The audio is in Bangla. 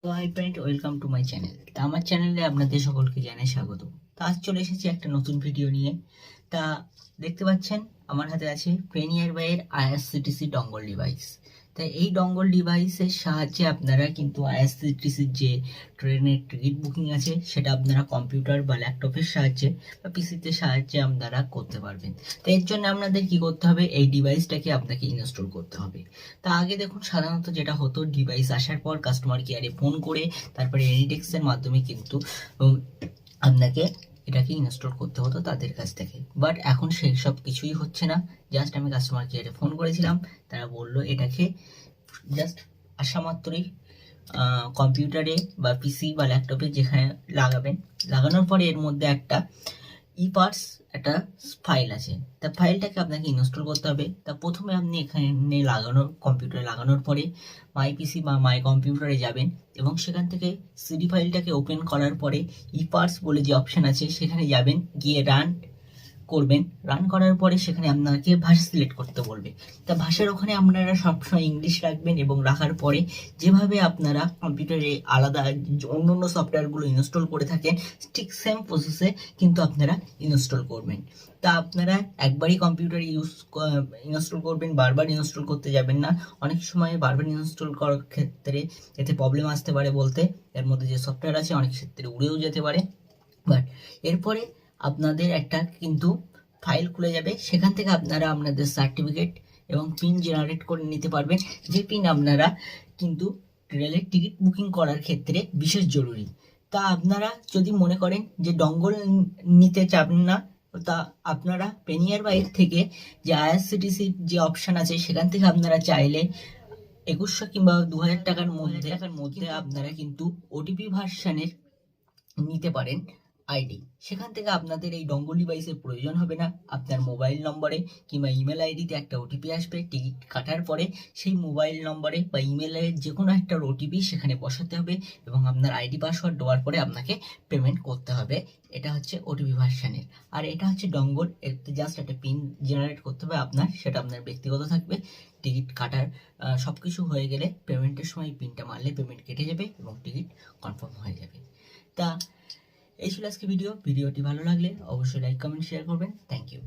তো hi friend, welcome to my channel. তা আমার চ্যানেলে আপনাদের সকলকে জানাই স্বাগত। তা আজ চলে এসেছি একটা নতুন ভিডিও নিয়ে। তা দেখতে পাচ্ছেন আমার হাতে আছে Paynearby এর IRCTC ডঙ্গল ডিভাইস। তাই এই ডঙ্গল ডিভাইসের সাহায্যে আপনারা কিন্তু আইআরসিটিসির যে ট্রেনের টিকিট বুকিং আছে সেটা আপনারা কম্পিউটার বা ল্যাপটপের সাহায্যে বা পিসিতে সাহায্যে আপনারা করতে পারবেন। তো এর জন্য আপনাদের কি করতে হবে, এই ডিভাইসটাকে আপনাকে ইনস্টল করতে হবে। তা আগে দেখুন, সাধারণত যেটা হতো, ডিভাইস আসার পর কাস্টমার কেয়ারে ফোন করে তারপরে এনিডেক্সের মাধ্যমে কিন্তু আপনাকে এটাকে ইনস্টল করতে হতো তাদের কাছ থেকে। বাট এখন সেই সব কিছুই হচ্ছে না। জাস্ট আমি কাস্টমার কেয়ারে ফোন করেছিলাম, তারা বললো এটাকে জাস্ট আসা মাত্রই কম্পিউটারে বা পিসি বা ল্যাপটপে যেখানে লাগাবেন, লাগানোর পরে এর মধ্যে একটা ইপার্স একটা ফাইল আছে। তা ফাইলটাকে আপনাকে ইনস্টল করতে হবে। তা প্রথমে আপনি এখানে কম্পিউটারে লাগানোর পরে মাই পিসি বা মাই কম্পিউটারে যাবেন এবং সেখান থেকে সিডি ফাইলটাকে ওপেন করার পরে ইপার্স বলে যে অপশন আছে সেখানে যাবেন, গিয়ে রান করবেন। রান করার পরে সেখানে আপনাকে ভাষা সিলেক্ট করতে বলবে। তা ভাষার ওখানে আপনারা সবসময় ইংলিশ রাখবেন এবং রাখার পরে যেভাবে আপনারা কম্পিউটারে আলাদা অন্য অন্য সফটওয়্যারগুলো ইনস্টল করে থাকেন ঠিক সেম প্রসেসে কিন্তু আপনারা ইনস্টল করবেন। তা আপনারা একবারই কম্পিউটার ইনস্টল করবেন, বারবার ইনস্টল করতে যাবেন না। অনেক সময় বারবার ইনস্টল করার ক্ষেত্রে এতে প্রবলেম আসতে পারে, বলতে এর মধ্যে যে সফটওয়্যার আছে অনেক ক্ষেত্রে উড়েও যেতে পারে। বাট এরপরে আপনাদের একটা কিন্তু ফাইল খুলে যাবে, সেখান থেকে আপনারা আপনাদের সার্টিফিকেট এবং পিন জেনারেট করে নিতে পারবেন, যে পিন আপনারা কিন্তু রেলের টিকিট বুকিং করার ক্ষেত্রে বিশেষ জরুরি। তা আপনারা যদি মনে করেন যে ডঙ্গল নিতে চান না, তা আপনারা Paynearby থেকে যে আইআরসিটিসির যে অপশন আছে সেখান থেকে আপনারা চাইলে 2100 কিংবা 2000 টাকার মধ্যে আপনারা কিন্তু ওটিপি ভার্সনের নিতে পারেন আইডি। সেখান থেকে আপনাদের এই ডঙ্গল ডিভাইসের প্রয়োজন হবে না। আপনার মোবাইল নম্বরে কিংবা ইমেল আইডিতে একটা ওটিপি আসবে। টিকিট কাটার পরে সেই মোবাইল নম্বরে বা ইমেলের যে কোনো একটা ওটিপি সেখানে বসাতে হবে এবং আপনার আইডি পাসওয়ার্ড দেওয়ার পরে আপনাকে পেমেন্ট করতে হবে। এটা হচ্ছে ওটিপি ভার্সনের। আর এটা হচ্ছে ডঙ্গল, এতে জাস্ট একটা পিন জেনারেট করতে হবে আপনার, সেটা আপনার ব্যক্তিগত থাকবে। টিকিট কাটার সব কিছু হয়ে গেলে পেমেন্টের সময় পিনটা মারলে পেমেন্ট কেটে যাবে এবং টিকিট কনফার্ম হয়ে যাবে। তা এই ছিল আজকে ভিডিওটি ভালো লাগলে অবশ্যই লাইক, কমেন্ট, শেয়ার করবেন। Thank you.